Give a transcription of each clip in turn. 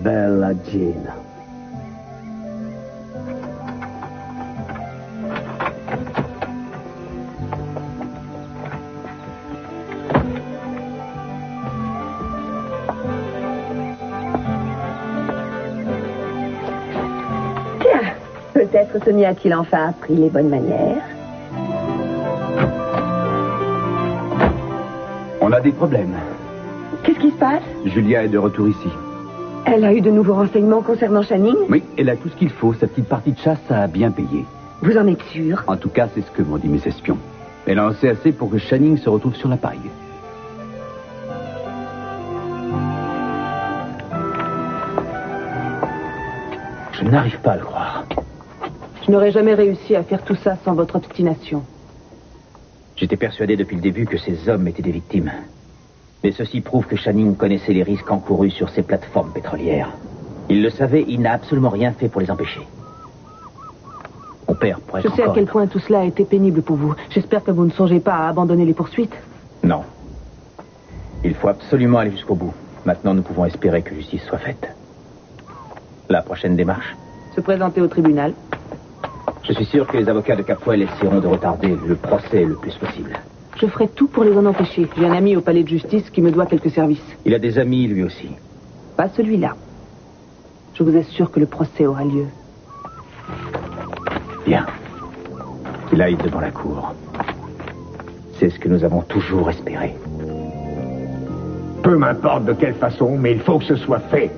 bella Gina. Tiens, peut-être Sonia a-t-il enfin appris les bonnes manières. On a des problèmes. Qu'est-ce qui se passe? Julia est de retour ici. Elle a eu de nouveaux renseignements concernant Channing? Oui, elle a tout ce qu'il faut. Sa petite partie de chasse a bien payé. Vous en êtes sûr? En tout cas, c'est ce que m'ont dit mes espions. Elle en sait assez pour que Channing se retrouve sur la paille. Je n'arrive pas à le croire. Je n'aurais jamais réussi à faire tout ça sans votre obstination. J'étais persuadé depuis le début que ces hommes étaient des victimes. Mais ceci prouve que Channing connaissait les risques encourus sur ces plateformes pétrolières. Il le savait, il n'a absolument rien fait pour les empêcher. Mon père pourrait Je sais à quel point tout cela a été pénible pour vous. J'espère que vous ne songez pas à abandonner les poursuites. Non. Il faut absolument aller jusqu'au bout. Maintenant, nous pouvons espérer que justice soit faite. La prochaine démarche? Se présenter au tribunal. Je suis sûr que les avocats de Capwell essaieront de retarder le procès le plus possible. Je ferai tout pour les en empêcher. J'ai un ami au palais de justice qui me doit quelques services. Il a des amis, lui aussi. Pas celui-là. Je vous assure que le procès aura lieu. Bien. Qu'il aille devant la cour. C'est ce que nous avons toujours espéré. Peu m'importe de quelle façon, mais il faut que ce soit fait.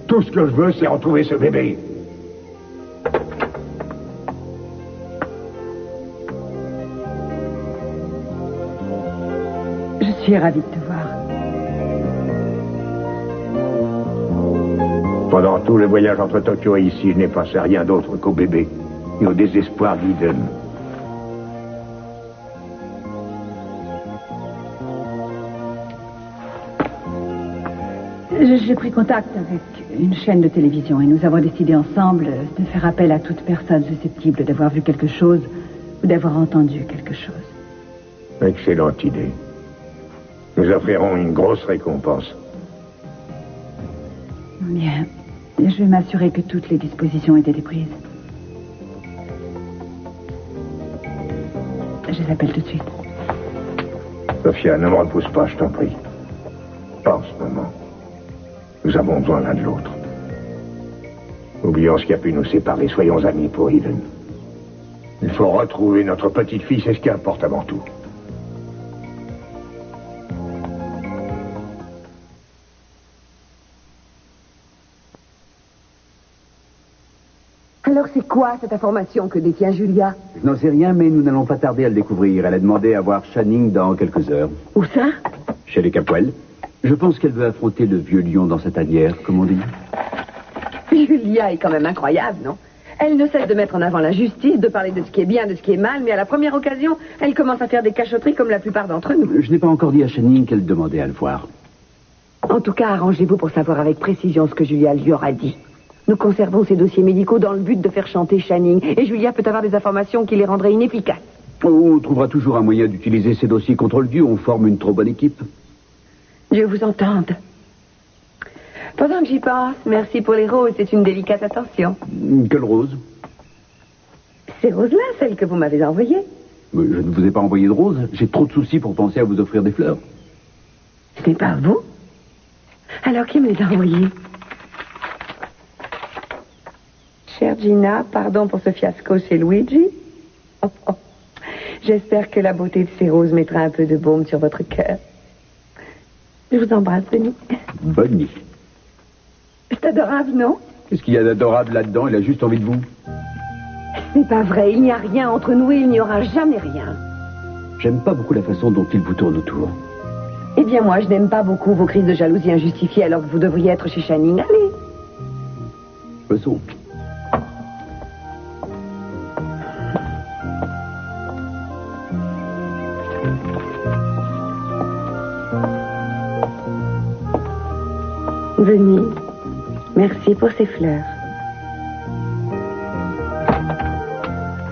Tout ce que je veux, c'est retrouver ce bébé. Je suis ravie de te voir. Pendant tout le voyage entre Tokyo et ici, je n'ai pensé à rien d'autre qu'au bébé et au désespoir d'Eden. J'ai pris contact avec une chaîne de télévision et nous avons décidé ensemble de faire appel à toute personne susceptible d'avoir vu quelque chose ou d'avoir entendu quelque chose. Excellente idée. Nous offrirons une grosse récompense. Bien. Je vais m'assurer que toutes les dispositions aient été prises. Je les appelle tout de suite. Sophia, ne me repousse pas, je t'en prie. Pas en ce moment. Nous avons besoin l'un de l'autre. Oublions ce qui a pu nous séparer. Soyons amis pour Eden. Il faut retrouver notre petite fille, c'est ce qui importe avant tout. Alors c'est quoi cette information que détient Julia? Je n'en sais rien, mais nous n'allons pas tarder à le découvrir. Elle a demandé à voir Channing dans quelques heures. Où ça? Chez les Capwell. Je pense qu'elle veut affronter le vieux lion dans sa tanière, comme on dit. Julia est quand même incroyable, non? Elle ne cesse de mettre en avant la justice, de parler de ce qui est bien, de ce qui est mal, mais à la première occasion, elle commence à faire des cachotteries comme la plupart d'entre nous. Je n'ai pas encore dit à Channing qu'elle demandait à le voir. En tout cas, arrangez-vous pour savoir avec précision ce que Julia lui aura dit. Nous conservons ces dossiers médicaux dans le but de faire chanter Channing, et Julia peut avoir des informations qui les rendraient inefficaces. On trouvera toujours un moyen d'utiliser ces dossiers contre le dieu. On forme une trop bonne équipe. Dieu vous entende. Pendant que j'y pense, merci pour les roses, c'est une délicate attention. Quelle rose? Ces roses-là, celles que vous m'avez envoyées. Mais je ne vous ai pas envoyé de roses. J'ai trop de soucis pour penser à vous offrir des fleurs. Ce n'est pas vous? Alors qui me les a envoyées? Chère Gina, pardon pour ce fiasco chez Luigi. Oh, oh. J'espère que la beauté de ces roses mettra un peu de baume sur votre cœur. Je vous embrasse, Denis. Bonne nuit. C'est adorable, non? Qu'est-ce qu'il y a d'adorable là-dedans? Il a juste envie de vous. Ce n'est pas vrai. Il n'y a rien entre nous et il n'y aura jamais rien. J'aime pas beaucoup la façon dont il vous tourne autour. Eh bien, moi, je n'aime pas beaucoup vos crises de jalousie injustifiées alors que vous devriez être chez Channing. Allez. Passons. Denis, merci pour ces fleurs.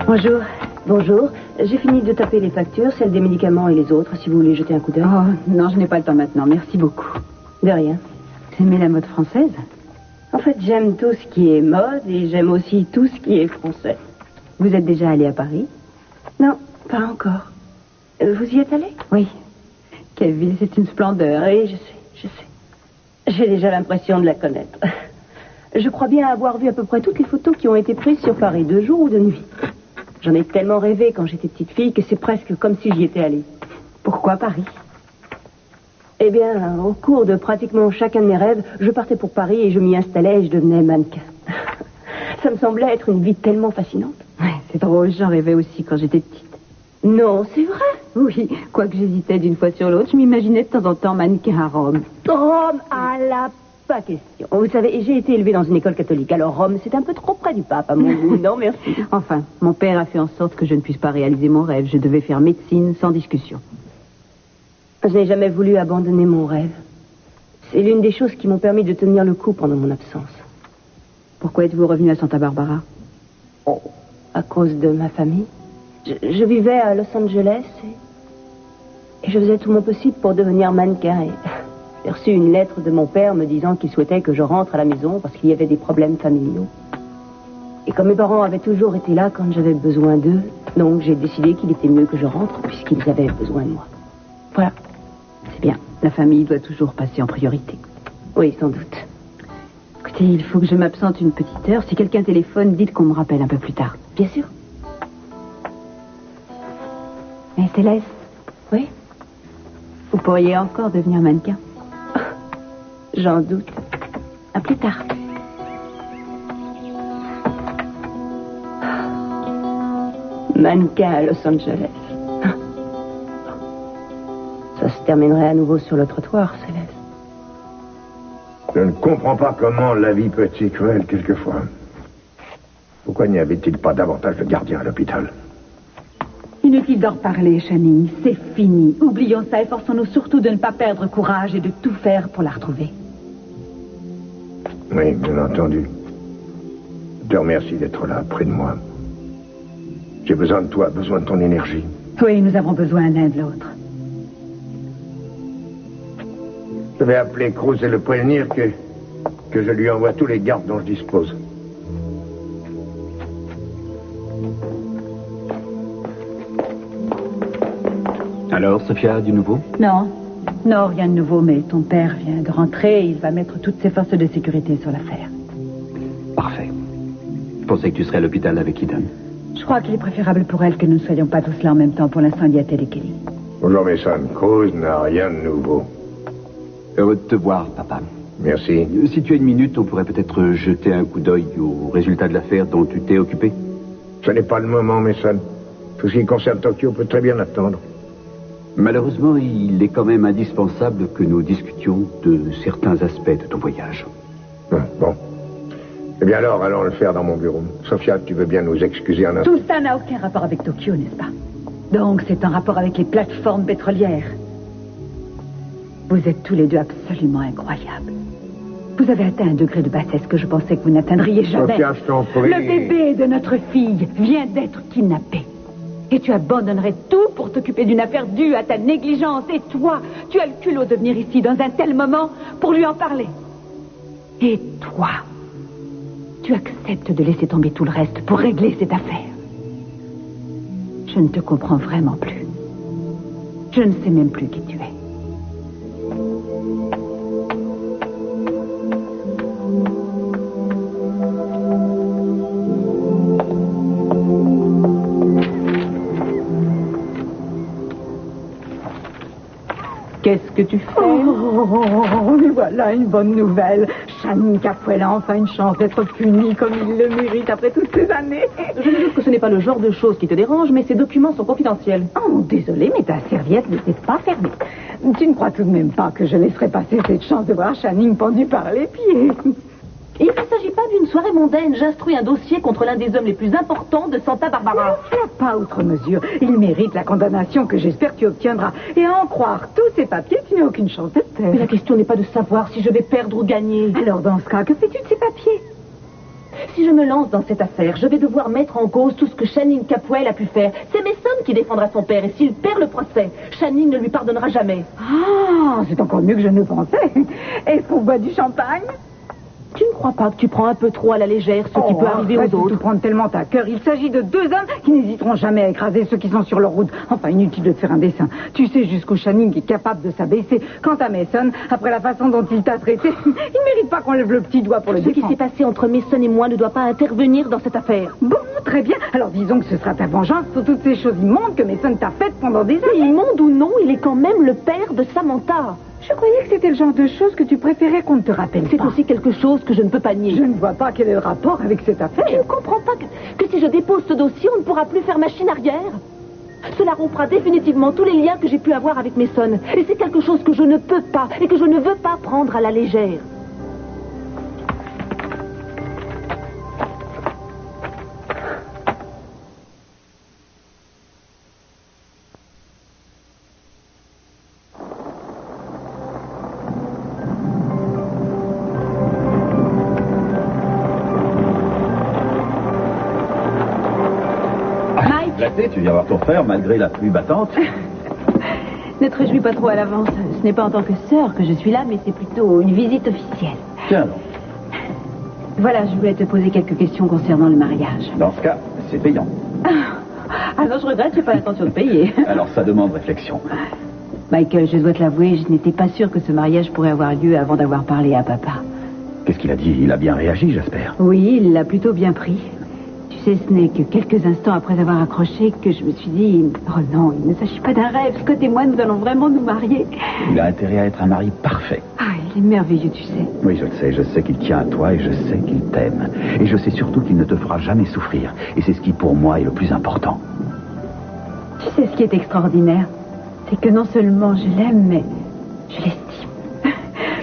Bonjour. Bonjour. J'ai fini de taper les factures, celles des médicaments et les autres, si vous voulez jeter un coup d'œil. Oh, non, je n'ai pas le temps maintenant. Merci beaucoup. De rien. Vous aimez la mode française? En fait, j'aime tout ce qui est mode et j'aime aussi tout ce qui est français. Vous êtes déjà allé à Paris? Non, pas encore. Vous y êtes allé? Oui. Quelle ville, c'est une splendeur. Oui, je sais. J'ai déjà l'impression de la connaître. Je crois bien avoir vu à peu près toutes les photos qui ont été prises sur Paris, de jour ou de nuit. J'en ai tellement rêvé quand j'étais petite fille que c'est presque comme si j'y étais allée. Pourquoi Paris? Eh bien, au cours de pratiquement chacun de mes rêves, je partais pour Paris et je m'y installais et je devenais mannequin. Ça me semblait être une vie tellement fascinante. Ouais, c'est drôle, j'en rêvais aussi quand j'étais petite. Non, c'est vrai? Oui, quoique j'hésitais d'une fois sur l'autre, je m'imaginais de temps en temps mannequin à Rome. Rome, à la pas question. Vous savez, j'ai été élevée dans une école catholique, alors Rome, c'est un peu trop près du pape, à mon goût. Non, merci. Enfin, mon père a fait en sorte que je ne puisse pas réaliser mon rêve. Je devais faire médecine sans discussion. Je n'ai jamais voulu abandonner mon rêve. C'est l'une des choses qui m'ont permis de tenir le coup pendant mon absence. Pourquoi êtes-vous revenu à Santa Barbara? Oh, à cause de ma famille. Je vivais à Los Angeles et je faisais tout mon possible pour devenir mannequin. Et j'ai reçu une lettre de mon père me disant qu'il souhaitait que je rentre à la maison parce qu'il y avait des problèmes familiaux. Et comme mes parents avaient toujours été là quand j'avais besoin d'eux, donc j'ai décidé qu'il était mieux que je rentre puisqu'ils avaient besoin de moi. Voilà. C'est bien. La famille doit toujours passer en priorité. Oui, sans doute. Écoutez, il faut que je m'absente une petite heure. Si quelqu'un téléphone, dites qu'on me rappelle un peu plus tard. Bien sûr. Mais Céleste? Oui? Vous pourriez encore devenir mannequin? J'en doute. À plus tard. Mannequin à Los Angeles. Ça se terminerait à nouveau sur le trottoir, Céleste. Je ne comprends pas comment la vie peut être si cruelle quelquefois. Pourquoi n'y avait-il pas davantage de gardiens à l'hôpital? Inutile d'en reparler, Channing. C'est fini. Oublions ça et forçons-nous surtout de ne pas perdre courage et de tout faire pour la retrouver. Oui, bien entendu. Je te remercie d'être là, près de moi. J'ai besoin de toi, besoin de ton énergie. Oui, nous avons besoin l'un de l'autre. Je vais appeler Cruz et le prévenir que je lui envoie tous les gardes dont je dispose. Alors, Sophia, du nouveau? Non. Non, rien de nouveau, mais ton père vient de rentrer et il va mettre toutes ses forces de sécurité sur l'affaire. Parfait. Je pensais que tu serais à l'hôpital avec Eden. Je crois qu'il est préférable pour elle que nous ne soyons pas tous là en même temps. Pour l'instant, il y a Ted et Kelly. Bonjour, Mason. Cruz n'a rien de nouveau. Heureux de te voir, papa. Merci. Si tu as une minute, on pourrait peut-être jeter un coup d'œil aux résultats de l'affaire dont tu t'es occupé. Ce n'est pas le moment, Mason. Tout ce qui concerne Tokyo peut très bien attendre. Malheureusement, il est quand même indispensable que nous discutions de certains aspects de ton voyage. Bon. Eh bien alors, allons le faire dans mon bureau. Sophia, tu veux bien nous excuser un instant? Tout ça n'a aucun rapport avec Tokyo, n'est-ce pas? Donc c'est en rapport avec les plateformes pétrolières. Vous êtes tous les deux absolument incroyables. Vous avez atteint un degré de bassesse que je pensais que vous n'atteindriez jamais. Sophia, je t'en prie. Le bébé de notre fille vient d'être kidnappé. Et tu abandonnerais tout pour t'occuper d'une affaire due à ta négligence. Et toi, tu as le culot de venir ici dans un tel moment pour lui en parler. Et toi, tu acceptes de laisser tomber tout le reste pour régler cette affaire. Je ne te comprends vraiment plus. Je ne sais même plus qui tu es. Qu'est-ce que tu fais? Oh, voilà une bonne nouvelle. Channing Capwell a enfin une chance d'être puni comme il le mérite après toutes ces années. Je doute que ce n'est pas le genre de choses qui te dérange, mais ces documents sont confidentiels. Oh, désolé, mais ta serviette n'était pas fermée. Tu ne crois tout de même pas que je laisserai passer cette chance de voir Channing pendu par les pieds? Il ne s'agit pas d'une soirée mondaine. J'instruis un dossier contre l'un des hommes les plus importants de Santa Barbara. Ne fais pas outre mesure. Il mérite la condamnation que j'espère que tu obtiendras. Et à en croire tous ces papiers, tu n'as aucune chance de taire. Mais la question n'est pas de savoir si je vais perdre ou gagner. Alors dans ce cas, que fais-tu de ces papiers? Si je me lance dans cette affaire, je vais devoir mettre en cause tout ce que Channing Capwell a pu faire. C'est Mason qui défendra son père. Et s'il perd le procès, Channing ne lui pardonnera jamais. Ah, c'est encore mieux que je ne pensais. Est-ce qu'on boit du champagne? Tu ne crois pas que tu prends un peu trop à la légère ce qui peut arriver aux autres? Tu prends tellement à cœur. Il s'agit de 2 hommes qui n'hésiteront jamais à écraser ceux qui sont sur leur route. Enfin, inutile de te faire un dessin. Tu sais jusqu'où Channing est capable de s'abaisser. Quant à Mason, après la façon dont il t'a traité, il ne mérite pas qu'on lève le petit doigt pour le défendre. Ce qui s'est passé entre Mason et moi ne doit pas intervenir dans cette affaire. Bon, très bien. Alors disons que ce sera ta vengeance sur toutes ces choses immondes que Mason t'a faites pendant des années. Immonde ou non, il est quand même le père de Samantha. Je croyais que c'était le genre de choses que tu préférais qu'on ne te rappelle pas. C'est aussi quelque chose que je ne peux pas nier. Je ne vois pas quel est le rapport avec cette affaire. Tu ne comprends pas que si je dépose ce dossier, on ne pourra plus faire machine arrière? Cela rompra définitivement tous les liens que j'ai pu avoir avec Mason. Et c'est quelque chose que je ne peux pas et que je ne veux pas prendre à la légère. Tu viens voir ton frère malgré la pluie battante. Ne te réjouis pas trop à l'avance. Ce n'est pas en tant que sœur que je suis là, mais c'est plutôt une visite officielle. Tiens. Voilà, je voulais te poser quelques questions concernant le mariage. Dans ce cas, c'est payant. Ah non, je regrette, j'ai pas l'intention de payer. Alors ça demande réflexion. Michael, je dois te l'avouer, je n'étais pas sûre que ce mariage pourrait avoir lieu avant d'avoir parlé à papa. Qu'est-ce qu'il a dit? Il a bien réagi, j'espère. Oui, il l'a plutôt bien pris. Tu sais, ce n'est que quelques instants après avoir accroché que je me suis dit... Oh non, il ne s'agit pas d'un rêve. Scott et moi, nous allons vraiment nous marier. Il a intérêt à être un mari parfait. Ah, il est merveilleux, tu sais. Oui, je le sais. Je sais qu'il tient à toi et je sais qu'il t'aime. Et je sais surtout qu'il ne te fera jamais souffrir. Et c'est ce qui, pour moi, est le plus important. Tu sais ce qui est extraordinaire? C'est que non seulement je l'aime, mais je l'estime.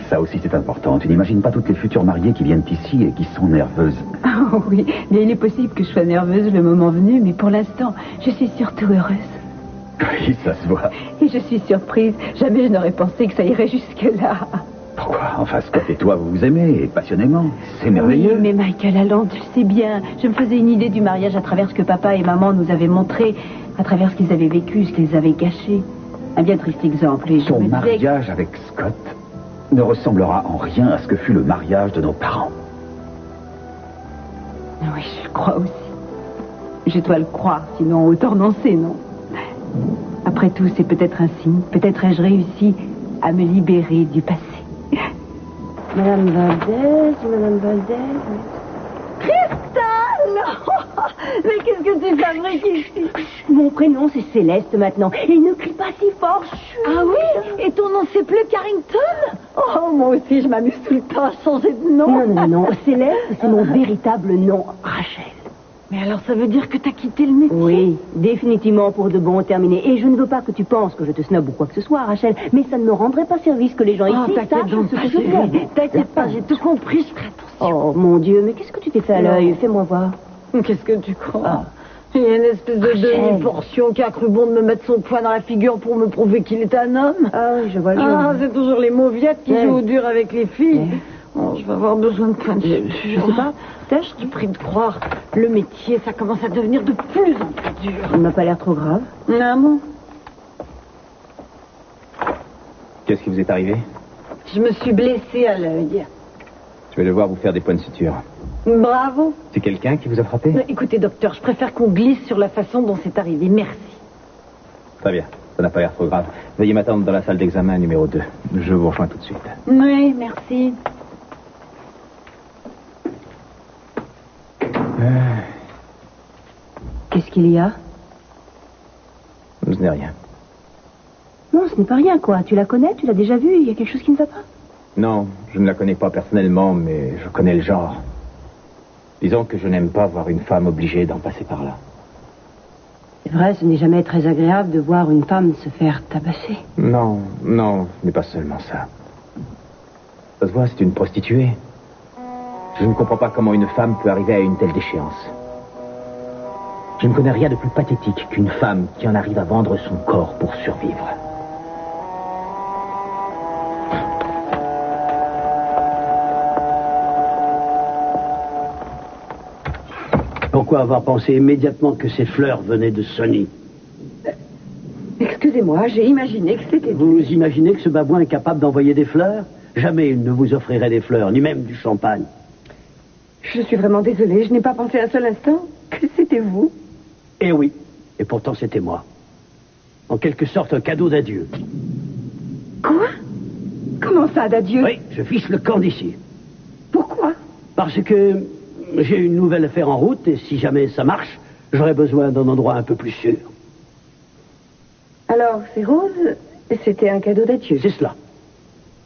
Ça aussi, c'est important. Tu n'imagines pas toutes les futures mariées qui viennent ici et qui sont nerveuses. Oh oui, mais il est possible que je sois nerveuse le moment venu, mais pour l'instant, je suis surtout heureuse. Oui, ça se voit. Et je suis surprise. Jamais je n'aurais pensé que ça irait jusque-là. Pourquoi? Enfin, Scott et toi, vous vous aimez, passionnément. C'est merveilleux. Oui, mais Michael Allen, tu le sais bien. Je me faisais une idée du mariage à travers ce que papa et maman nous avaient montré, à travers ce qu'ils avaient vécu, ce qu'ils avaient caché. Un bien triste exemple. Et Ton mariage avec Scott ne ressemblera en rien à ce que fut le mariage de nos parents. Oui, je le crois aussi. Je dois le croire, sinon autant renoncer, non? Après tout, c'est peut-être un signe. Peut-être ai-je réussi à me libérer du passé. Madame Valdez... Cristal! Mais qu'est-ce que tu fabriques ici? Mon prénom, c'est Céleste maintenant. Et ne crie pas si fort. Ah oui? Et ton nom, c'est plus Carrington? Oh, moi aussi, je m'amuse tout le temps à changer de nom. Non. Céleste, c'est mon véritable nom, Rachel. Mais alors, ça veut dire que t'as quitté le métier? Oui, définitivement pour de bon terminé. Et je ne veux pas que tu penses que je te snob ou quoi que ce soit, Rachel, mais ça ne me rendrait pas service que les gens ici sachent ce que je fais. T'inquiète pas, j'ai tout compris, je ferai attention. Oh, mon Dieu, mais qu'est-ce que tu t'es fait à l'œil? Fais-moi voir. Qu'est-ce que tu crois? Il y a une espèce de demi-portion qui a cru bon de me mettre son poing dans la figure pour me prouver qu'il est un homme. Ah oui, je vois le Ah, c'est toujours les mauviettes qui jouent au dur avec les filles. Oh, je vais avoir besoin de point de vue. Je sais pas. Je te prie de croire, le métier, ça commence à devenir de plus en plus dur. Il m'a pas l'air trop grave. Ah bon? Qu'est-ce qui vous est arrivé? Je me suis blessée à l'œil. Je vais devoir vous faire des points de suture. Bravo. C'est quelqu'un qui vous a frappé? Écoutez, docteur, je préfère qu'on glisse sur la façon dont c'est arrivé. Merci. Très bien. Ça n'a pas l'air trop grave. Veuillez m'attendre dans la salle d'examen numéro 2. Je vous rejoins tout de suite. Oui, merci. Qu'est-ce qu'il y a? Ce n'est rien. Non, ce n'est pas rien, quoi. Tu la connais? Tu l'as déjà vue? Il y a quelque chose qui ne va pas? Non, je ne la connais pas personnellement, mais je connais le genre. Disons que je n'aime pas voir une femme obligée d'en passer par là. C'est vrai, ce n'est jamais très agréable de voir une femme se faire tabasser. Non, ce n'est pas seulement ça. Ça se voit, c'est une prostituée. Je ne comprends pas comment une femme peut arriver à une telle déchéance. Je ne connais rien de plus pathétique qu'une femme qui en arrive à vendre son corps pour survivre. Pourquoi avoir pensé immédiatement que ces fleurs venaient de Sonny? Excusez-moi, j'ai imaginé que c'était... Vous imaginez que ce babouin est capable d'envoyer des fleurs? Jamais il ne vous offrirait des fleurs, ni même du champagne. Je suis vraiment désolée, je n'ai pas pensé un seul instant que c'était vous. Eh oui, et pourtant c'était moi. En quelque sorte, un cadeau d'adieu. Quoi? Comment ça, d'adieu? Oui, je fiche le camp d'ici. Pourquoi? Parce que j'ai une nouvelle affaire en route, et si jamais ça marche, j'aurais besoin d'un endroit un peu plus sûr. Alors, c'est Rose, c'était un cadeau d'adieu. C'est cela.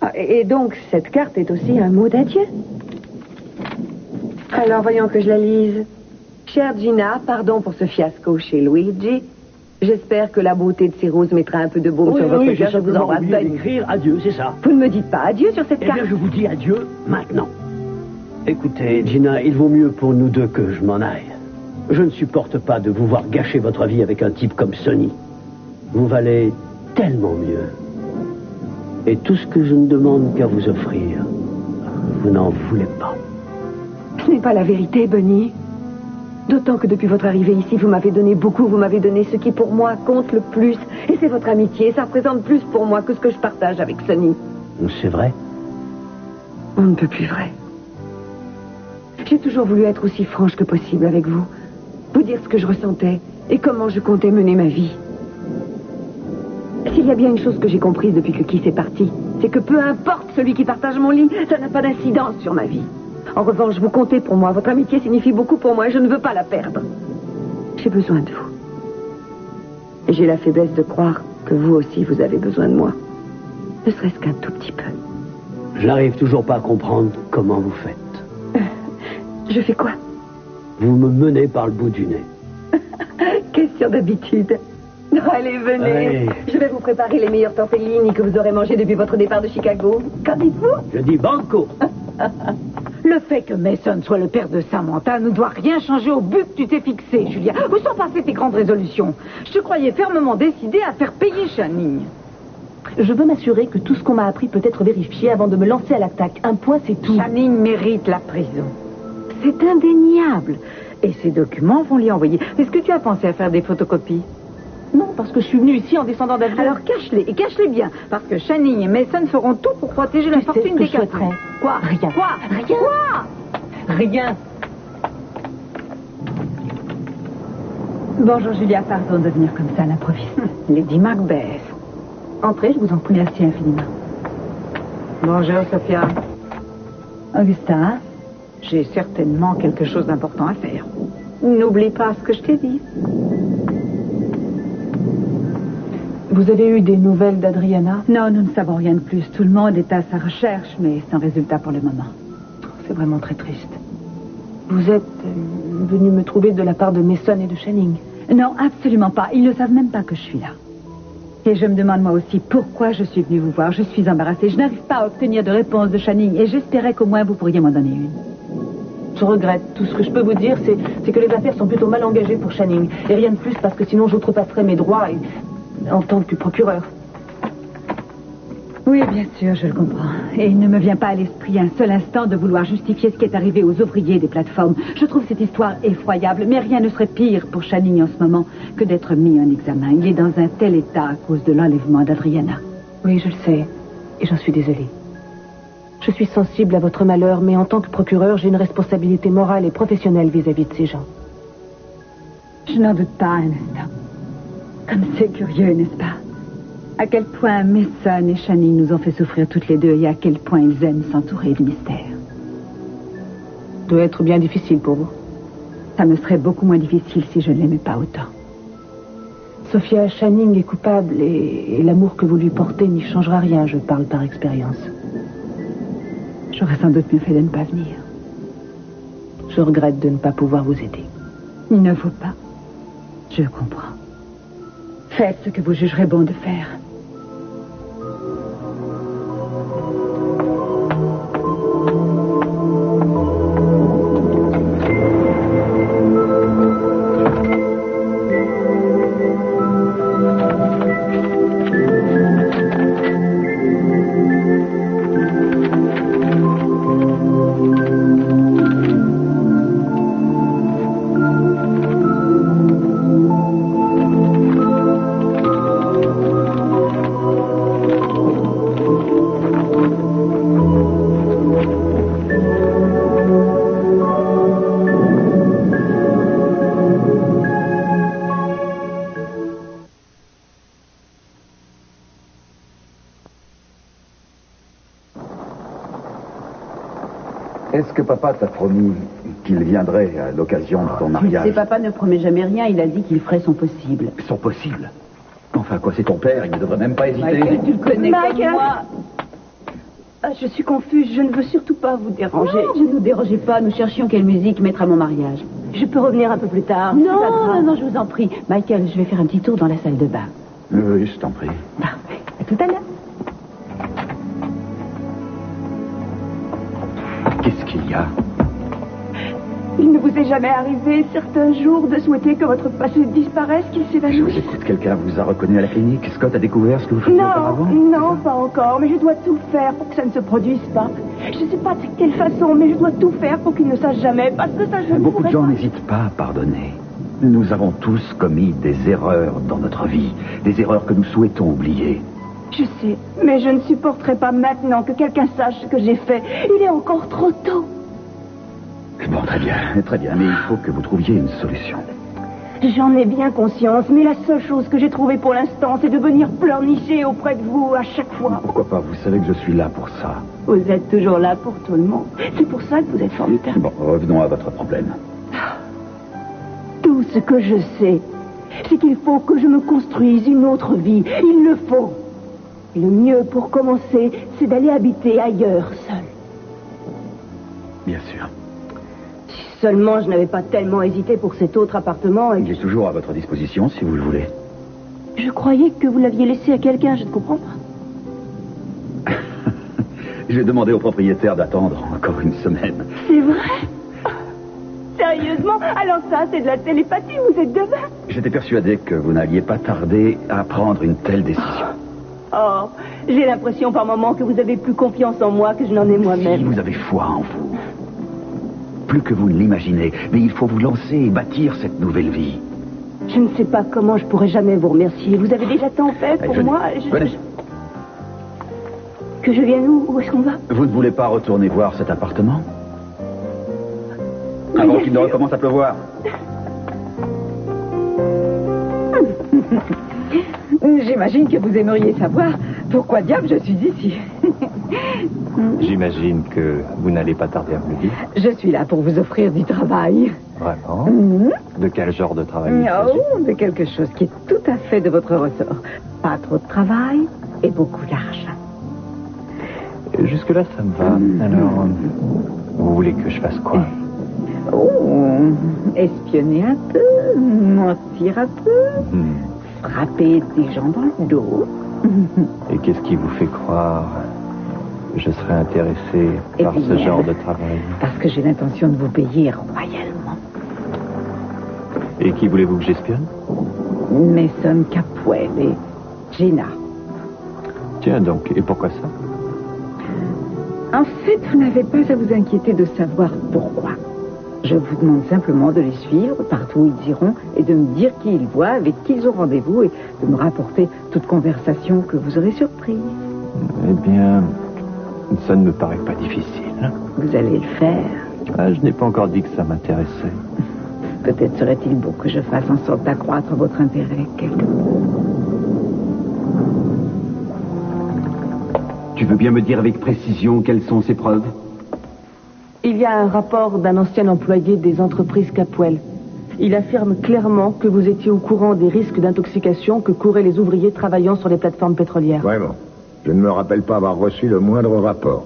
Ah, et donc, cette carte est aussi un mot d'adieu? Alors, voyons que je la lise. Chère Gina, pardon pour ce fiasco chez Luigi. J'espère que la beauté de ces roses mettra un peu de baume sur votre cœur. Je vous embrasse. D'écrire adieu, c'est ça. Vous ne me dites pas adieu sur cette Eh carte? bien, je vous dis adieu maintenant. Écoutez, Gina, il vaut mieux pour nous deux que je m'en aille. Je ne supporte pas de vous voir gâcher votre vie avec un type comme Sonny. Vous valez tellement mieux. Et tout ce que je ne demande qu'à vous offrir, vous n'en voulez pas. Ce n'est pas la vérité, Bunny. D'autant que depuis votre arrivée ici, vous m'avez donné beaucoup, vous m'avez donné ce qui pour moi compte le plus. Et c'est votre amitié, ça représente plus pour moi que ce que je partage avec Sonny. C'est vrai? On ne peut plus vrai. J'ai toujours voulu être aussi franche que possible avec vous. Vous dire ce que je ressentais et comment je comptais mener ma vie. S'il y a bien une chose que j'ai comprise depuis que Keith est parti, c'est que peu importe celui qui partage mon lit, ça n'a pas d'incidence sur ma vie. En revanche, vous comptez pour moi. Votre amitié signifie beaucoup pour moi et je ne veux pas la perdre. J'ai besoin de vous. Et j'ai la faiblesse de croire que vous aussi, vous avez besoin de moi. Ne serait-ce qu'un tout petit peu. Je n'arrive toujours pas à comprendre comment vous faites. Je fais quoi? Vous me menez par le bout du nez. Question d'habitude. Allez, venez. Ouais. Je vais vous préparer les meilleurs tortellini que vous aurez mangés depuis votre départ de Chicago. Qu'en dites-vous? Je dis banco. Le fait que Mason soit le père de Samantha ne doit rien changer au but que tu t'es fixé, Julia. Où sont passées tes grandes résolutions? Je te croyais fermement décidée à faire payer Channing. Je veux m'assurer que tout ce qu'on m'a appris peut être vérifié avant de me lancer à l'attaque. Un point, c'est tout. Channing mérite la prison. C'est indéniable. Et ces documents vont lui envoyer. Est-ce que tu as pensé à faire des photocopies? Non, parce que je suis venue ici en descendant d'avion. Alors cache-les, et cache-les bien, parce que Channing et Mason feront tout pour protéger la fortune des quatre. Quoi? Rien. Quoi? Rien. Quoi? Rien. Bonjour Julia, pardon de venir comme ça à l'improviste. Lady Macbeth. Entrez, je vous en prie. Merci infiniment. Bonjour Sophia. Augusta, j'ai certainement quelque chose d'important à faire. N'oublie pas ce que je t'ai dit. Vous avez eu des nouvelles d'Adriana? Non, nous ne savons rien de plus. Tout le monde est à sa recherche, mais sans résultat pour le moment. C'est vraiment très triste. Vous êtes venu me trouver de la part de Mason et de Channing? Non, absolument pas. Ils ne savent même pas que je suis là. Et je me demande moi aussi pourquoi je suis venue vous voir. Je suis embarrassée. Je n'arrive pas à obtenir de réponse de Channing et j'espérais qu'au moins vous pourriez m'en donner une. Je regrette. Tout ce que je peux vous dire, c'est que les affaires sont plutôt mal engagées pour Channing. Et rien de plus parce que sinon j'outrepasserais mes droits en tant que procureur. Oui, bien sûr, je le comprends. Et il ne me vient pas à l'esprit un seul instant de vouloir justifier ce qui est arrivé aux ouvriers des plateformes. Je trouve cette histoire effroyable, mais rien ne serait pire pour Channing en ce moment que d'être mis en examen. Il est dans un tel état à cause de l'enlèvement d'Adriana. Oui, je le sais. Et j'en suis désolée. Je suis sensible à votre malheur, mais en tant que procureur, j'ai une responsabilité morale et professionnelle vis-à-vis de ces gens. Je n'en doute pas un instant. Comme c'est curieux, n'est-ce pas? À quel point Mason et Channing nous ont fait souffrir toutes les deux et à quel point ils aiment s'entourer de mystères. Doit être bien difficile pour vous. Ça me serait beaucoup moins difficile si je ne l'aimais pas autant. Sophia, Channing est coupable et l'amour que vous lui portez n'y changera rien, je parle par expérience. J'aurais sans doute mieux fait de ne pas venir. Je regrette de ne pas pouvoir vous aider. Il ne faut pas. Je comprends. Faites ce que vous jugerez bon de faire. Est-ce que papa t'a promis qu'il viendrait à l'occasion de ton Tu mariage? sais, papa ne promet jamais rien. Il a dit qu'il ferait son possible. Son possible? Enfin, quoi, c'est ton père, il ne devrait même pas hésiter. Michael, tu le connais comme Michael. moi. Ah, je suis confuse, je ne veux surtout pas vous déranger. Non, ne nous dérangez pas. Nous cherchions quelle musique mettre à mon mariage. Je peux revenir un peu plus tard. c'est pas Non, grave. non, je vous en prie. Michael, je vais faire un petit tour dans la salle de bain. Oui, je t'en prie. Parfait. À tout à l'heure. Qu'est-ce qu'il y a? Il ne vous est jamais arrivé, certains jours, de souhaiter que votre passé disparaisse, qu'il Je s'évanouisse? vous écoute, quelqu'un vous a reconnu à la clinique? Scott a découvert ce que vous faisiez auparavant? Non, pas encore, mais je dois tout faire pour que ça ne se produise pas. Je ne sais pas de quelle façon, mais je dois tout faire pour qu'il ne sache jamais, parce que ça, je ne Beaucoup de pourrai gens pas. n'hésitent pas à pardonner. Nous avons tous commis des erreurs dans notre vie, des erreurs que nous souhaitons oublier. Je sais, mais je ne supporterai pas maintenant que quelqu'un sache ce que j'ai fait. Il est encore trop tôt. Bon, très bien, mais il faut que vous trouviez une solution. J'en ai bien conscience, mais la seule chose que j'ai trouvée pour l'instant, c'est de venir pleurnicher auprès de vous à chaque fois. Pourquoi pas? Vous savez que je suis là pour ça. Vous êtes toujours là pour tout le monde. C'est pour ça que vous êtes formidable. Bon, revenons à votre problème. Tout ce que je sais, c'est qu'il faut que je me construise une autre vie. Il le faut. Et le mieux pour commencer, c'est d'aller habiter ailleurs, seul. Bien sûr. Si seulement je n'avais pas tellement hésité pour cet autre appartement et Il est toujours à votre disposition, si vous le voulez. je croyais que vous l'aviez laissé à quelqu'un, je ne comprends pas. J'ai demandé au propriétaire d'attendre encore une semaine. C'est vrai? Sérieusement? Alors ça, c'est de la télépathie, vous êtes demain? J'étais persuadé que vous n'alliez pas tarder à prendre une telle décision. Oh, j'ai l'impression par moments que vous avez plus confiance en moi que je n'en ai Si moi-même. vous avez foi en vous. Plus que vous ne l'imaginez, mais il faut vous lancer et bâtir cette nouvelle vie. Je ne sais pas comment je pourrais jamais vous remercier. Vous avez déjà tant fait pour Venez. moi. Venez. Que je vienne où est-ce qu'on va? Vous ne voulez pas retourner voir cet appartement? Avant qu'il ne recommence à pleuvoir. J'imagine que vous aimeriez savoir pourquoi diable je suis ici. J'imagine que vous n'allez pas tarder à me le dire. Je suis là pour vous offrir du travail. Vraiment? Mhm. De quel genre de travail il s'agit? Oh, de quelque chose qui est tout à fait de votre ressort. Pas trop de travail et beaucoup d'argent. Jusque-là, ça me va. Alors, vous voulez que je fasse quoi? Oh, espionner un peu, mentir un peu, frapper des gens dans le dos. Et qu'est-ce qui vous fait croire que je serais intéressé Eh par ce bien, genre de travail? Parce que j'ai l'intention de vous payer royalement. Et qui voulez-vous que j'espionne? Mason Capwell et Gina. Tiens donc, et pourquoi ça? En fait, vous n'avez pas à vous inquiéter de savoir pourquoi. Je vous demande simplement de les suivre partout où ils iront et de me dire qui ils voient, avec qui ils ont rendez-vous et de me rapporter toute conversation que vous aurez surprise. Eh bien, ça ne me paraît pas difficile. Vous allez le faire. Ah, je n'ai pas encore dit que ça m'intéressait. Peut-être serait-il beau que je fasse en sorte d'accroître votre intérêt quelque peu. Tu veux bien me dire avec précision quelles sont ces preuves? Il y a un rapport d'un ancien employé des entreprises Capwell. Il affirme clairement que vous étiez au courant des risques d'intoxication que couraient les ouvriers travaillant sur les plateformes pétrolières. Vraiment. Je ne me rappelle pas avoir reçu le moindre rapport.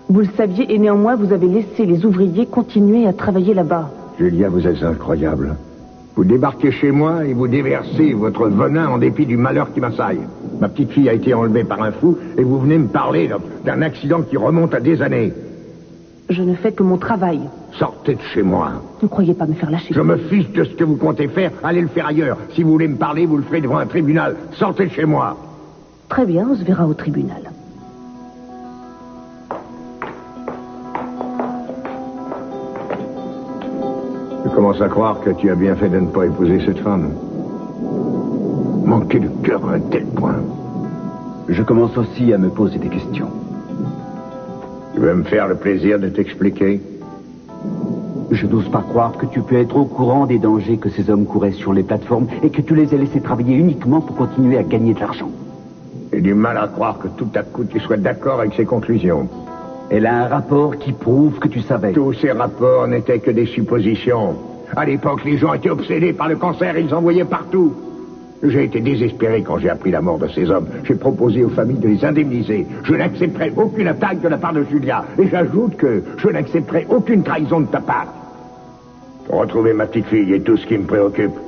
Vous le saviez et néanmoins vous avez laissé les ouvriers continuer à travailler là-bas. Julia, vous êtes incroyable. Vous débarquez chez moi et vous déversez votre venin en dépit du malheur qui m'assaille. Ma petite fille a été enlevée par un fou et vous venez me parler d'un accident qui remonte à des années. Je ne fais que mon travail. Sortez de chez moi. Ne croyez pas me faire lâcher. Je me fiche de ce que vous comptez faire. Allez le faire ailleurs. Si vous voulez me parler, vous le ferez devant un tribunal. Sortez de chez moi. Très bien, on se verra au tribunal. Je commence à croire que tu as bien fait de ne pas épouser cette femme. Manquer de cœur à un tel point. Je commence aussi à me poser des questions. Tu veux me faire le plaisir de t'expliquer? Je n'ose pas croire que tu peux être au courant des dangers que ces hommes couraient sur les plateformes et que tu les as laissés travailler uniquement pour continuer à gagner de l'argent. J'ai du mal à croire que tout à coup tu sois d'accord avec ces conclusions. Elle a un rapport qui prouve que tu savais. Tous ces rapports n'étaient que des suppositions. À l'époque, les gens étaient obsédés par le cancer, ils en voyaient partout. J'ai été désespéré quand j'ai appris la mort de ces hommes. J'ai proposé aux familles de les indemniser. Je n'accepterai aucune attaque de la part de Julia. Et j'ajoute que je n'accepterai aucune trahison de ta part. Retrouver ma petite fille est tout ce qui me préoccupe.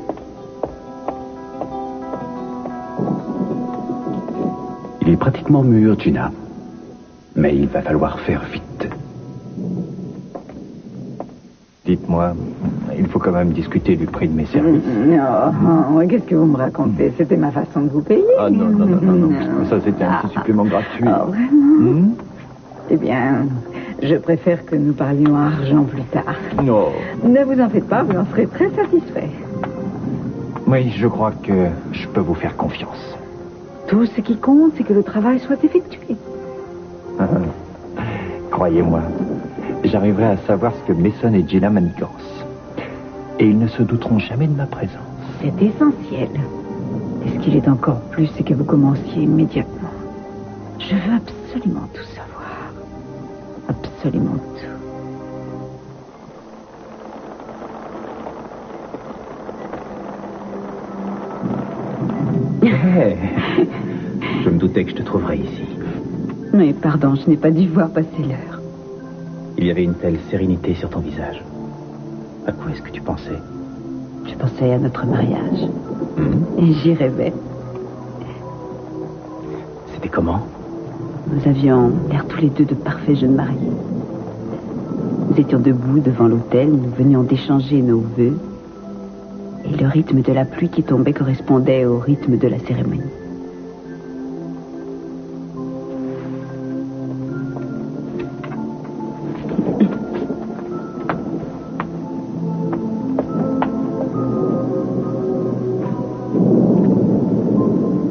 Il est pratiquement mûr, Gina. Mais il va falloir faire vite. Dites-moi, il faut quand même discuter du prix de mes services. Non, qu'est-ce que vous me racontez? C'était ma façon de vous payer. Ah non. Ça, c'était un petit supplément gratuit. Ah, vraiment? Eh bien, je préfère que nous parlions argent plus tard. Non. Ne vous en faites pas, vous en serez très satisfait. Oui, je crois que je peux vous faire confiance. Tout ce qui compte, c'est que le travail soit effectué. Croyez-moi, j'arriverai à savoir ce que Mason et Gina manigancent. Et ils ne se douteront jamais de ma présence. C'est essentiel. Et ce qu'il est encore plus, c'est que vous commenciez immédiatement. Je veux absolument tout savoir. Absolument tout. Hey. Je me doutais que je te trouverais ici. Mais pardon, je n'ai pas dû voir passer l'heure. Il y avait une telle sérénité sur ton visage. À quoi est-ce que tu pensais? Je pensais à notre mariage. Et j'y rêvais. C'était comment? Nous avions l'air tous les deux de parfaits jeunes mariés. Nous étions debout devant l'autel, nous venions d'échanger nos vœux. Et le rythme de la pluie qui tombait correspondait au rythme de la cérémonie.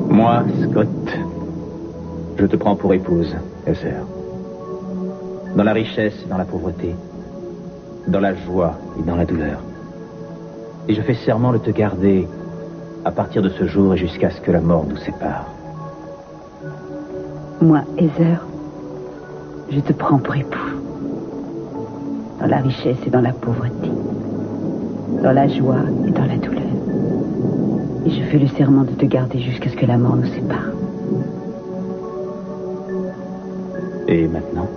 Moi, Scott, je te prends pour épouse, Heather. Dans la richesse et dans la pauvreté, dans la joie et dans la douleur. Et je fais serment de te garder à partir de ce jour et jusqu'à ce que la mort nous sépare. Moi, Heather, je te prends pour époux. Dans la richesse et dans la pauvreté. Dans la joie et dans la douleur. Et je fais le serment de te garder jusqu'à ce que la mort nous sépare. Et maintenant?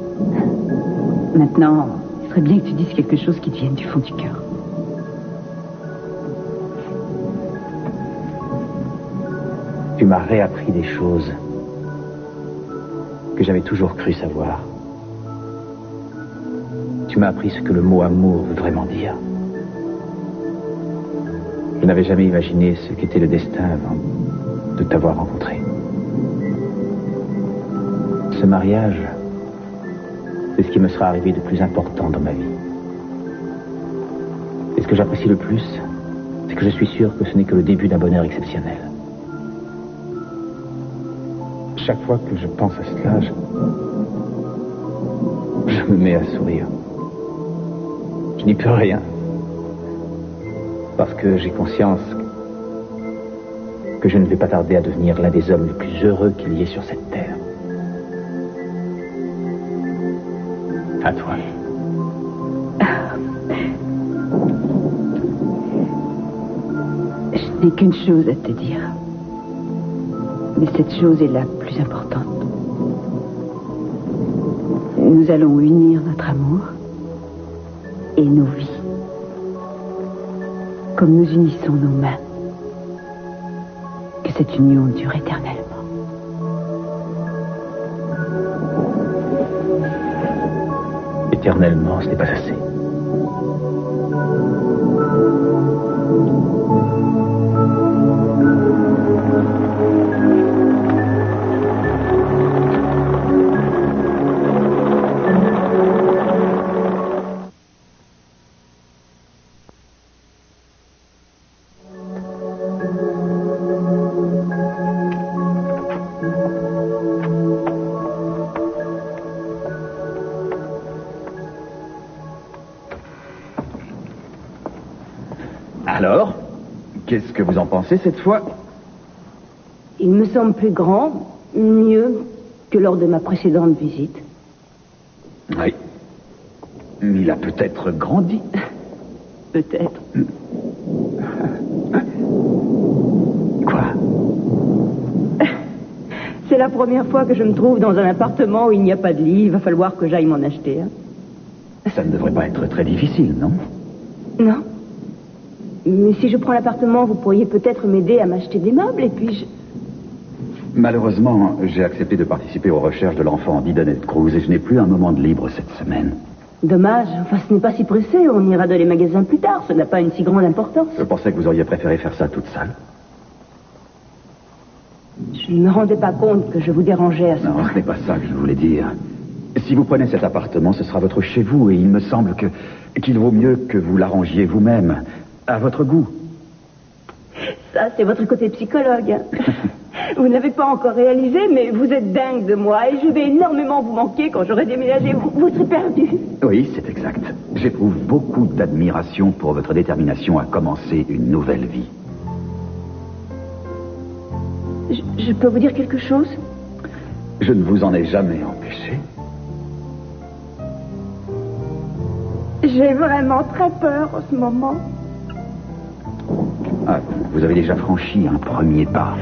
Maintenant, il serait bien que tu dises quelque chose qui te vienne du fond du cœur. Tu m'as réappris des choses que j'avais toujours cru savoir. Tu m'as appris ce que le mot amour veut vraiment dire. Je n'avais jamais imaginé ce qu'était le destin avant de t'avoir rencontré. Ce mariage, c'est ce qui me sera arrivé de plus important dans ma vie. Et ce que j'apprécie le plus, c'est que je suis sûr que ce n'est que le début d'un bonheur exceptionnel. Chaque fois que je pense à cela, je me mets à sourire. Je n'y peux rien. Parce que j'ai conscience que je ne vais pas tarder à devenir l'un des hommes les plus heureux qu'il y ait sur cette terre. À toi. Je n'ai qu'une chose à te dire. Mais cette chose est la plus importante. Nous allons unir notre amour et nos vies. Comme nous unissons nos mains. Que cette union dure éternellement. Éternellement, ce n'est pas assez. Alors, qu'est-ce que vous en pensez cette fois? Il me semble plus grand, mieux que lors de ma précédente visite. Oui. Il a peut-être grandi. Peut-être. Quoi? C'est la première fois que je me trouve dans un appartement où il n'y a pas de lit. Il va falloir que j'aille m'en acheter un. Ça ne devrait pas être très difficile, non? Non. Mais si je prends l'appartement, vous pourriez peut-être m'aider à m'acheter des meubles et puis je... Malheureusement, j'ai accepté de participer aux recherches de l'enfant d'Idenette Cruz et je n'ai plus un moment de libre cette semaine. Dommage. Enfin, ce n'est pas si pressé. On ira dans les magasins plus tard. Ça n'a pas une si grande importance. Je pensais que vous auriez préféré faire ça toute seule. Je ne me rendais pas compte que je vous dérangeais à ce Non, point. ce n'est pas ça que je voulais dire. Si vous prenez cet appartement, ce sera votre chez vous et il me semble qu'il vaut mieux que vous l'arrangiez vous-même, à votre goût. Ça, c'est votre côté psychologue. Vous n'avez pas encore réalisé, mais vous êtes dingue de moi et je vais énormément vous manquer quand j'aurai déménagé. Vous serez perdu. Oui, c'est exact. J'éprouve beaucoup d'admiration pour votre détermination à commencer une nouvelle vie. Je peux vous dire quelque chose? Je ne vous en ai jamais empêché. J'ai vraiment très peur en ce moment. Ah, vous avez déjà franchi un premier pas.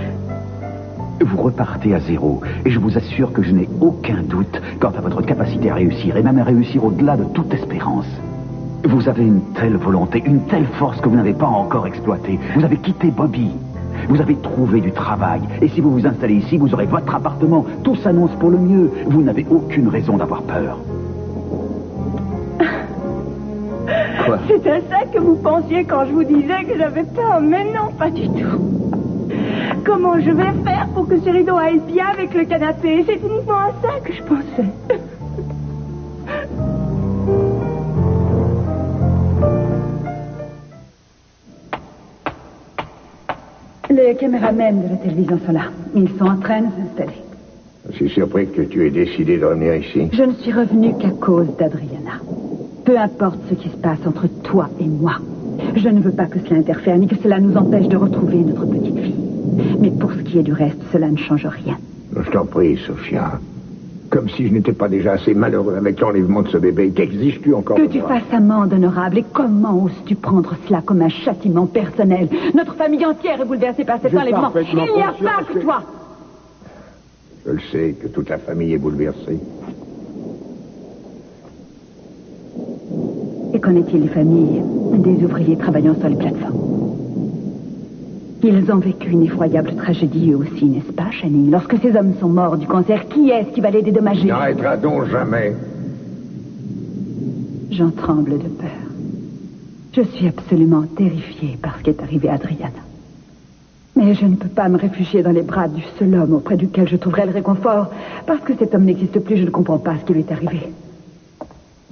Vous repartez à zéro, et je vous assure que je n'ai aucun doute quant à votre capacité à réussir, et même à réussir au-delà de toute espérance. Vous avez une telle volonté, une telle force que vous n'avez pas encore exploitée. Vous avez quitté Bobby. Vous avez trouvé du travail, et si vous vous installez ici, vous aurez votre appartement. Tout s'annonce pour le mieux. Vous n'avez aucune raison d'avoir peur. Quoi? C'est à ça que vous pensiez quand je vous disais que j'avais peur, mais non, pas du tout. Comment je vais faire pour que ce rideau aille bien avec le canapé? C'est uniquement à ça que je pensais. Les caméramens de la télévision sont là. Ils sont en train de s'installer. Je suis surpris que tu aies décidé de revenir ici. Je ne suis revenue qu'à cause d'Adriana. Peu importe ce qui se passe entre toi et moi. Je ne veux pas que cela interfère, ni que cela nous empêche de retrouver notre petite fille. Mais pour ce qui est du reste, cela ne change rien. Je t'en prie, Sophia. Comme si je n'étais pas déjà assez malheureux avec l'enlèvement de ce bébé. Qu'exiges-tu encore Que de tu moi? fasses amende honorable. Et comment oses-tu prendre cela comme un châtiment personnel? Notre famille entière est bouleversée par cet J'ai enlèvement. parfaitement Il n'y a conscience pas que que- toi. Je le sais, que toute la famille est bouleversée. Et qu'en est-il des familles des ouvriers travaillant sur les plateformes? Ils ont vécu une effroyable tragédie eux aussi, n'est-ce pas, Channing? Lorsque ces hommes sont morts du cancer, qui est-ce qui va les dédommager? N'arrêtera donc jamais. J'en tremble de peur. Je suis absolument terrifiée par ce qui est arrivé à Adriana. Mais je ne peux pas me réfugier dans les bras du seul homme auprès duquel je trouverai le réconfort. Parce que cet homme n'existe plus, je ne comprends pas ce qui lui est arrivé.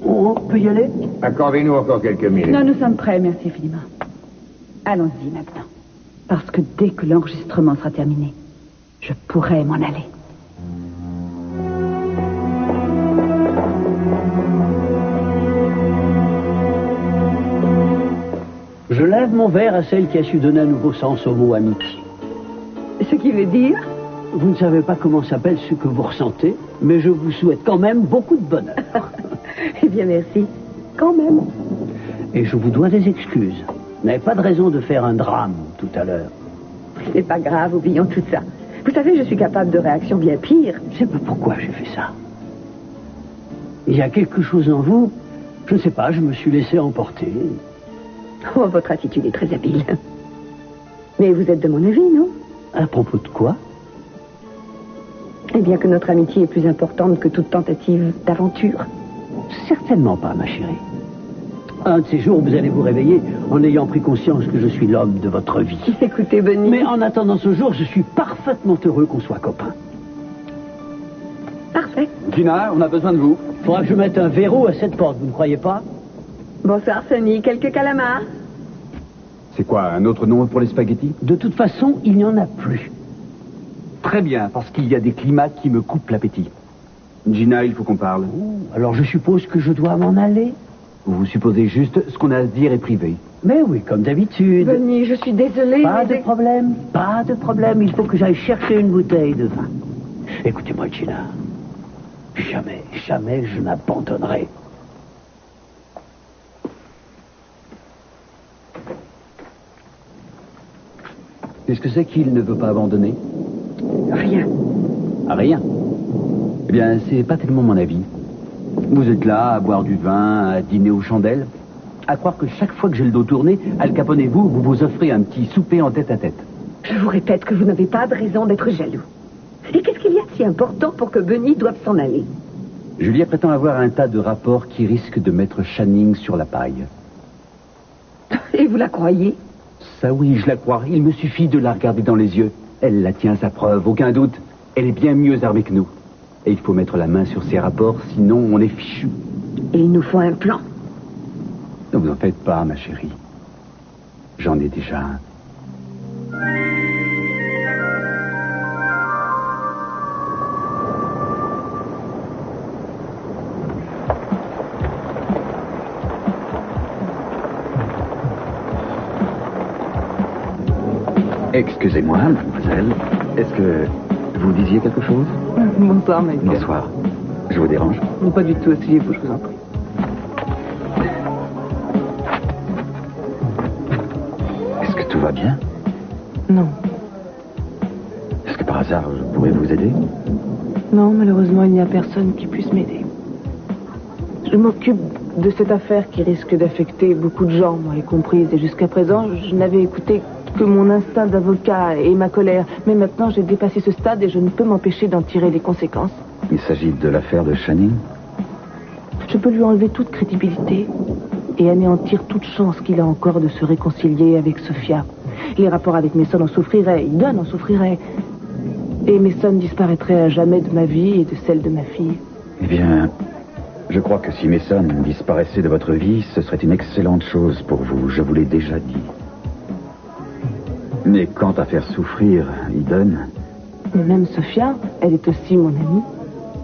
On peut y aller? Accordez-nous encore quelques minutes. Non, nous sommes prêts, merci infiniment. Allons-y maintenant. Parce que dès que l'enregistrement sera terminé, je pourrai m'en aller. Je lève mon verre à celle qui a su donner un nouveau sens au mot amitié. Ce qui veut dire? Vous ne savez pas comment s'appelle ce que vous ressentez, mais je vous souhaite quand même beaucoup de bonheur. Eh bien, merci. Quand même. Et je vous dois des excuses. Vous n'avez pas de raison de faire un drame tout à l'heure. C'est pas grave, oublions tout ça. Vous savez, je suis capable de réactions bien pires. Je ne sais pas pourquoi j'ai fait ça. Il y a quelque chose en vous, je ne sais pas, je me suis laissé emporter. Oh, votre attitude est très habile. Mais vous êtes de mon avis, non? À propos de quoi? Eh bien, que notre amitié est plus importante que toute tentative d'aventure. Certainement pas, ma chérie. Un de ces jours, vous allez vous réveiller en ayant pris conscience que je suis l'homme de votre vie. Écoutez, Bonnie... Mais en attendant ce jour, je suis parfaitement heureux qu'on soit copains. Parfait. Gina, on a besoin de vous. Faudra que je mette un verrou à cette porte, vous ne croyez pas? Bonsoir, Sonny. Quelques calamars? C'est quoi, un autre nom pour les spaghettis? De toute façon, il n'y en a plus. Très bien, parce qu'il y a des climats qui me coupent l'appétit. Gina, il faut qu'on parle. Alors je suppose que je dois m'en aller? Vous supposez juste ce qu'on a à se dire est privé. Mais oui, comme d'habitude. Bonnie, je suis désolée. Pas mais- de problème, pas de problème. Il faut que j'aille chercher une bouteille de vin. Écoutez-moi, Gina. Jamais, jamais je n'abandonnerai. Qu'est-ce que c'est qu'il ne veut pas abandonner? Rien. Rien. Eh bien, c'est pas tellement mon avis. Vous êtes là à boire du vin, à dîner aux chandelles. À croire que chaque fois que j'ai le dos tourné, Al Capone et vous vous offrez un petit souper en tête-à-tête. Je vous répète que vous n'avez pas de raison d'être jaloux. Et qu'est-ce qu'il y a de si important pour que Bunny doive s'en aller? Julia prétend avoir un tas de rapports qui risquent de mettre Channing sur la paille. Et vous la croyez? Ça oui, je la crois. Il me suffit de la regarder dans les yeux. Elle la tient à sa preuve, aucun doute. Elle est bien mieux armée que nous. Et il faut mettre la main sur ses rapports, sinon on est fichu. Et il nous faut un plan. Ne vous en faites pas, ma chérie. J'en ai déjà un. Excusez-moi, mademoiselle. Est-ce que vous disiez quelque chose? Bonsoir, Michael. Bonsoir. Je vous dérange? Non, pas du tout. Asseyez-vous, je vous en prie. Est-ce que tout va bien? Non. Est-ce que par hasard, je pourrais vous aider? Non, malheureusement, il n'y a personne qui puisse m'aider. Je m'occupe de cette affaire qui risque d'affecter beaucoup de gens, moi y comprise. Et jusqu'à présent, je n'avais écouté que mon instinct d'avocat et ma colère. Mais maintenant, j'ai dépassé ce stade et je ne peux m'empêcher d'en tirer les conséquences. Il s'agit de l'affaire de Channing? Je peux lui enlever toute crédibilité et anéantir toute chance qu'il a encore de se réconcilier avec Sophia. Les rapports avec Mason en souffriraient, Eden en souffrirait. Et Mason disparaîtrait à jamais de ma vie et de celle de ma fille. Eh bien, je crois que si Mason disparaissait de votre vie, ce serait une excellente chose pour vous, je vous l'ai déjà dit. Mais quant à faire souffrir Eden... Mais même Sophia, elle est aussi mon amie.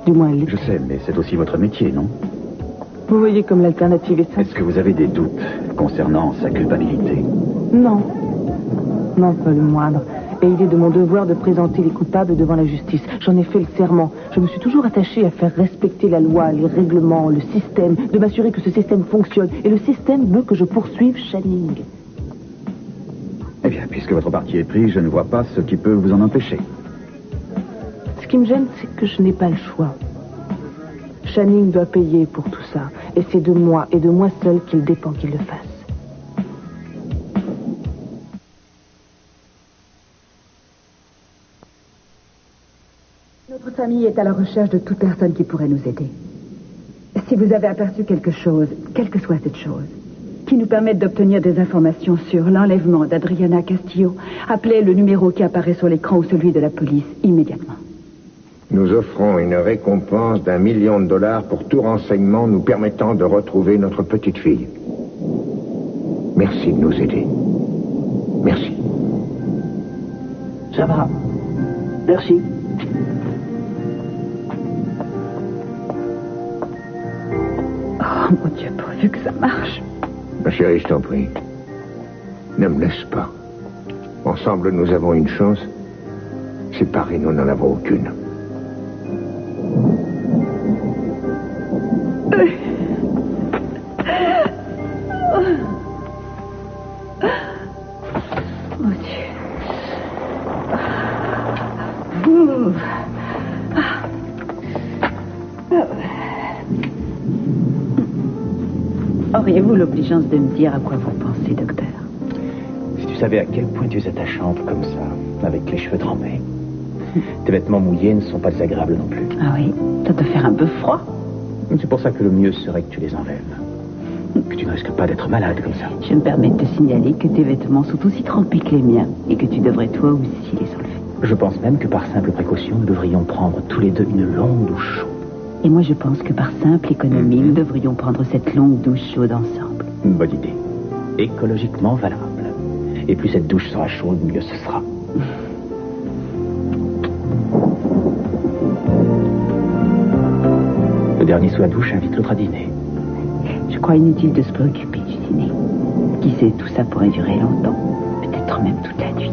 Du moins, elle l'est. Je sais, mais c'est aussi votre métier, non? Vous voyez comme l'alternative est simple. Est-ce que vous avez des doutes concernant sa culpabilité? Non. Non, pas le moindre. Et il est de mon devoir de présenter les coupables devant la justice. J'en ai fait le serment. Je me suis toujours attachée à faire respecter la loi, les règlements, le système, de m'assurer que ce système fonctionne. Et le système veut que je poursuive Channing. Eh bien, puisque votre parti est pris, je ne vois pas ce qui peut vous en empêcher. Ce qui me gêne, c'est que je n'ai pas le choix. Channing doit payer pour tout ça. Et c'est de moi, et de moi seul, qu'il dépend qu'il le fasse. Notre famille est à la recherche de toute personne qui pourrait nous aider. Si vous avez aperçu quelque chose, quelle que soit cette chose, qui nous permette d'obtenir des informations sur l'enlèvement d'Adriana Castillo, appelez le numéro qui apparaît sur l'écran ou celui de la police immédiatement. Nous offrons une récompense d'1 million de dollars pour tout renseignement nous permettant de retrouver notre petite fille. Merci de nous aider. Merci. Ça va. Merci. Oh mon Dieu, pourvu que ça marche. Ma chérie, je t'en prie. Ne me laisse pas. Ensemble, nous avons une chance. Séparés, nous n'en avons aucune. Mon Dieu. Auriez-vous l'obligeance de me dire à quoi vous pensez, docteur? Si tu savais à quel point tu es attachante comme ça, avec les cheveux trempés. Tes vêtements mouillés ne sont pas désagréables non plus. Ah oui, ça doit faire un peu froid. C'est pour ça que le mieux serait que tu les enlèves. Que tu ne risques pas d'être malade comme ça. Je me permets de te signaler que tes vêtements sont aussi trempés que les miens et que tu devrais toi aussi les enlever. Je pense même que par simple précaution, nous devrions prendre tous les deux une longue douche chaude. Et moi, je pense que par simple économie, nous devrions prendre cette longue douche chaude ensemble. Une bonne idée. Écologiquement valable. Et plus cette douche sera chaude, mieux ce sera. Le dernier sous la douche invite l'autre à dîner. Je crois inutile de se préoccuper du dîner. Qui sait, tout ça pourrait durer longtemps. Peut-être même toute la nuit.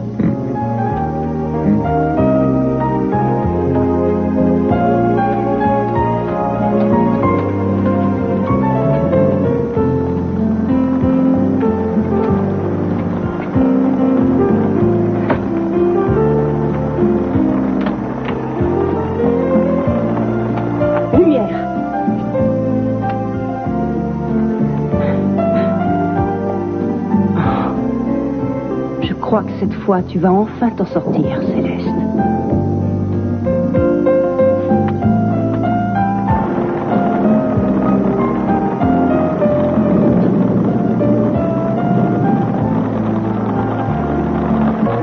crois que cette fois, tu vas enfin t'en sortir, Céleste.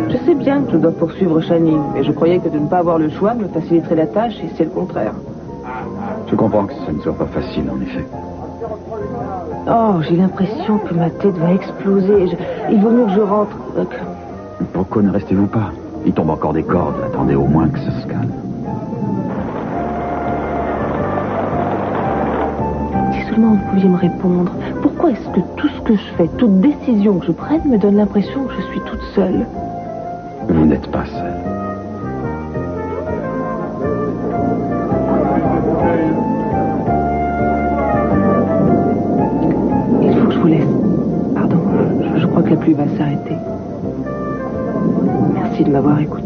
Je sais bien que je dois poursuivre Channing, mais je croyais que de ne pas avoir le choix me faciliterait la tâche, et c'est le contraire. Je comprends que ça ne soit pas facile, en effet. Oh, j'ai l'impression que ma tête va exploser. Il vaut mieux que je rentre. Pourquoi ne restez-vous pas? Il tombe encore des cordes. Attendez au moins que ça se calme. Si seulement vous pouviez me répondre. Pourquoi est-ce que tout ce que je fais, toute décision que je prenne me donne l'impression que je suis toute seule? Vous n'êtes pas seul. Il faut que je vous laisse. Pardon, je crois que la pluie va s'arrêter. Merci de m'avoir écouté.